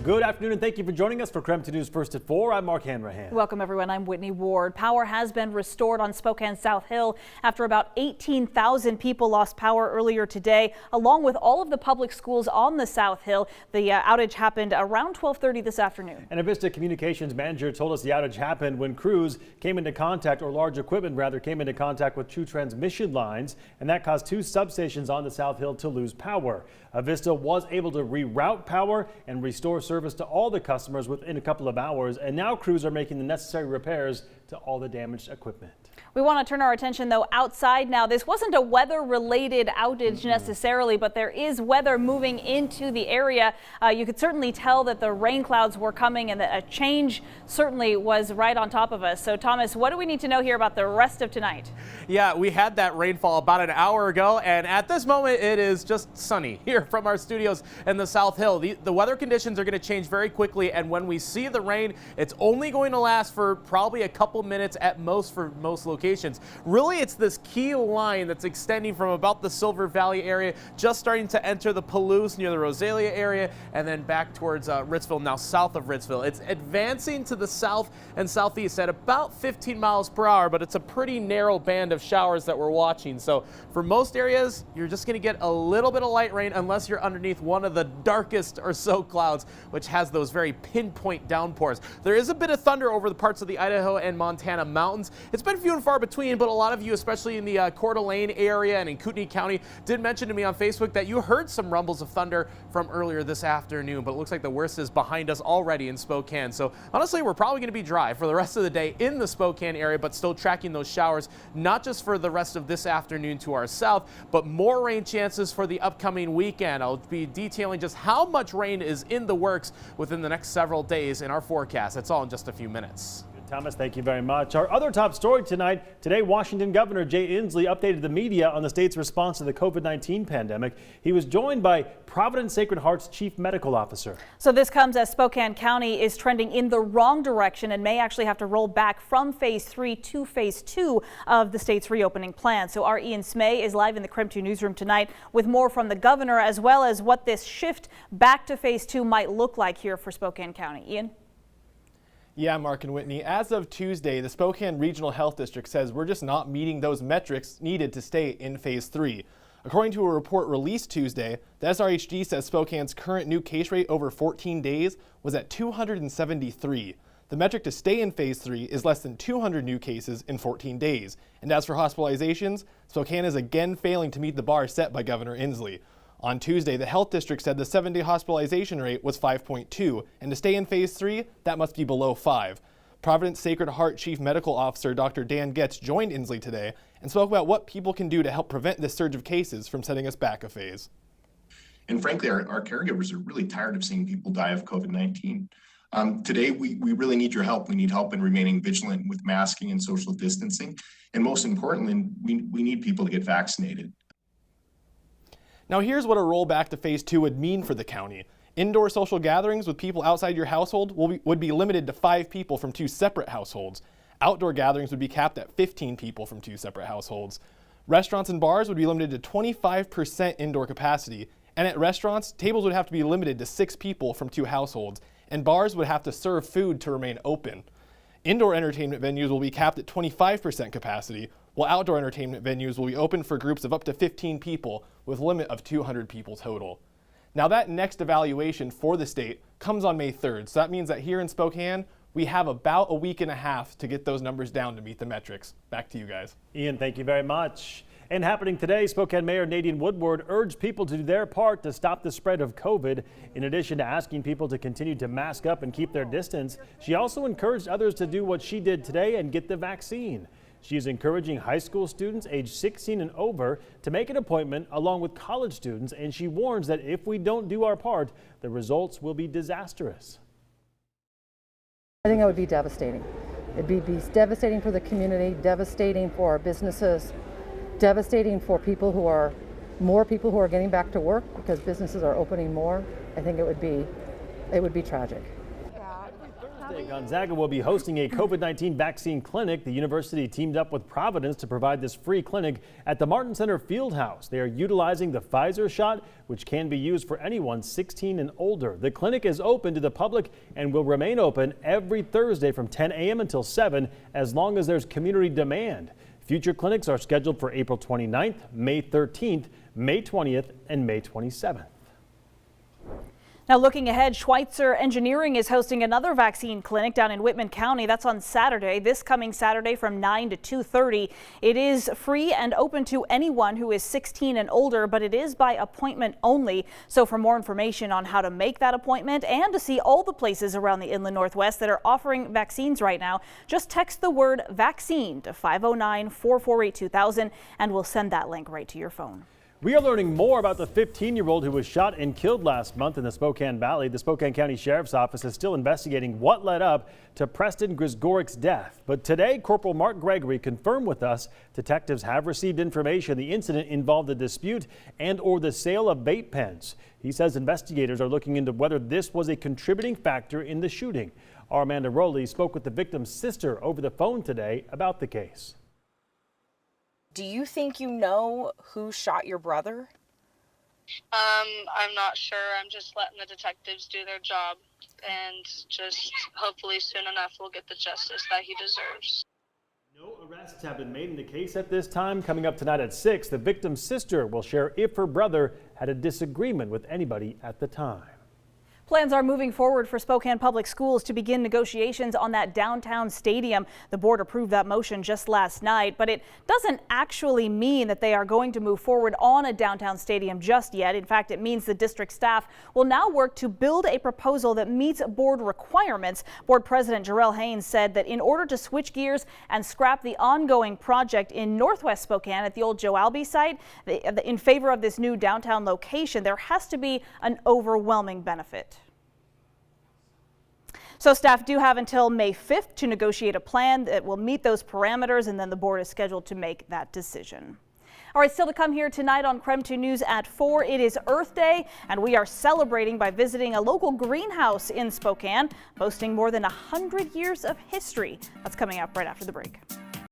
Good afternoon and thank you for joining us for KREM 2 News First at 4. I'm Mark Hanrahan. Welcome everyone. I'm Whitney Ward. Power has been restored on Spokane South Hill after about 18,000 people lost power earlier today, along with all of the public schools on the South Hill. The outage happened around 12:30 this afternoon. And a Vista Communications manager told us the outage happened when crews came into contact, or large equipment rather, came into contact with two transmission lines, and that caused two substations on the South Hill to lose power. Vista was able to reroute power and restore service to all the customers within a couple of hours, and now crews are making the necessary repairs to all the damaged equipment. We want to turn our attention though outside now. This wasn't a weather-related outage necessarily, but there is weather moving into the area. You could certainly tell that the rain clouds were coming and that a change certainly was right on top of us. So Thomas, what do we need to know here about the rest of tonight? Yeah, we had that rainfall about an hour ago, and at this moment it is just sunny here from our studios in the South Hill. The weather conditions are going to change very quickly, and when we see the rain, it's only going to last for probably a couple minutes at most for most locations. Really, it's this key line that's extending from about the Silver Valley area, just starting to enter the Palouse near the Rosalia area, and then back towards Ritzville, now south of Ritzville. It's advancing to the south and southeast at about 15 miles per hour, but it's a pretty narrow band of showers that we're watching. So for most areas, you're just going to get a little bit of light rain unless you're underneath one of the darkest or so clouds, which has those very pinpoint downpours. There is a bit of thunder over the parts of the Idaho and Montana mountains. It's been few and far between, but a lot of you, especially in the Coeur d'Alene area and in Kootenai County, did mention to me on Facebook that you heard some rumbles of thunder from earlier this afternoon, but it looks like the worst is behind us already in Spokane. So honestly, we're probably going to be dry for the rest of the day in the Spokane area, but still tracking those showers, not just for the rest of this afternoon to our south, but more rain chances for the upcoming weekend. I'll be detailing just how much rain is in the works within the next several days in our forecast. That's all in just a few minutes. Thomas, thank you very much. Our other top story tonight, today Washington Governor Jay Inslee updated the media on the state's response to the COVID-19 pandemic. He was joined by Providence Sacred Heart's Chief Medical Officer. So this comes as Spokane County is trending in the wrong direction and may actually have to roll back from phase 3 to phase 2 of the state's reopening plan. So our Ian Smay is live in the KREM 2 newsroom tonight with more from the governor, as well as what this shift back to phase 2 might look like here for Spokane County. Ian? Yeah, Mark and Whitney, as of Tuesday, the Spokane Regional Health District says we're just not meeting those metrics needed to stay in phase 3. According to a report released Tuesday, the SRHD says Spokane's current new case rate over 14 days was at 273. The metric to stay in phase 3 is less than 200 new cases in 14 days. And as for hospitalizations, Spokane is again failing to meet the bar set by Governor Inslee. On Tuesday, the health district said the 7-day hospitalization rate was 5.2, and to stay in phase 3, that must be below 5. Providence Sacred Heart Chief Medical Officer Dr. Dan Getz joined Inslee today and spoke about what people can do to help prevent this surge of cases from setting us back a phase. And frankly, our caregivers are really tired of seeing people die of COVID-19. Today, we really need your help. We need help in remaining vigilant with masking and social distancing. And most importantly, we need people to get vaccinated. Now here's what a rollback to phase 2 would mean for the county. Indoor social gatherings with people outside your household would be limited to 5 people from 2 separate households. Outdoor gatherings would be capped at 15 people from 2 separate households. Restaurants and bars would be limited to 25% indoor capacity, and at restaurants, tables would have to be limited to 6 people from 2 households, and bars would have to serve food to remain open. Indoor entertainment venues will be capped at 25% capacity, while outdoor entertainment venues will be open for groups of up to 15 people with a limit of 200 people total. Now that next evaluation for the state comes on May 3rd, so that means that here in Spokane, we have about a week and a half to get those numbers down to meet the metrics. Back to you guys. Ian, thank you very much. And happening today, Spokane Mayor Nadine Woodward urged people to do their part to stop the spread of COVID. In addition to asking people to continue to mask up and keep their distance, she also encouraged others to do what she did today and get the vaccine. She is encouraging high school students aged 16 and over to make an appointment along with college students, and she warns that if we don't do our part, the results will be disastrous. I think that would be devastating. It'd be devastating for the community, devastating for our businesses, devastating for more people who are getting back to work because businesses are opening more. I think it would be tragic. Thursday, Gonzaga will be hosting a COVID-19 vaccine clinic. The university teamed up with Providence to provide this free clinic at the Martin Center Fieldhouse. They are utilizing the Pfizer shot, which can be used for anyone 16 and older. The clinic is open to the public and will remain open every Thursday from 10 a.m. until 7 as long as there's community demand. Future clinics are scheduled for April 29th, May 13th, May 20th, and May 27th. Now looking ahead, Schweitzer Engineering is hosting another vaccine clinic down in Whitman County. That's on Saturday, this coming Saturday from 9 to 2:30. It is free and open to anyone who is 16 and older, but it is by appointment only. So for more information on how to make that appointment and to see all the places around the Inland Northwest that are offering vaccines right now, just text the word vaccine to 509-448-2000 and we'll send that link right to your phone. We are learning more about the 15-year-old who was shot and killed last month in the Spokane Valley. The Spokane County Sheriff's Office is still investigating what led up to Preston Grisgorik's death. But today, Corporal Mark Gregory confirmed with us detectives have received information the incident involved a dispute and or the sale of vape pens. He says investigators are looking into whether this was a contributing factor in the shooting. Our Amanda Rowley spoke with the victim's sister over the phone today about the case. Do you think you know who shot your brother? I'm not sure. I'm just letting the detectives do their job, and just hopefully soon enough we'll get the justice that he deserves. No arrests have been made in the case at this time. Coming up tonight at 6, the victim's sister will share if her brother had a disagreement with anybody at the time. Plans are moving forward for Spokane Public Schools to begin negotiations on that downtown stadium. The board approved that motion just last night, but it doesn't actually mean that they are going to move forward on a downtown stadium just yet. In fact, it means the district staff will now work to build a proposal that meets board requirements. Board President Jarrell Haynes said that in order to switch gears and scrap the ongoing project in Northwest Spokane at the old Joe Albee site in favor of this new downtown location, there has to be an overwhelming benefit. So staff do have until May 5th to negotiate a plan that will meet those parameters, and then the board is scheduled to make that decision. All right, still to come here tonight on KREM 2 News at 4. It is Earth Day, and we are celebrating by visiting a local greenhouse in Spokane, boasting more than 100 years of history. That's coming up right after the break.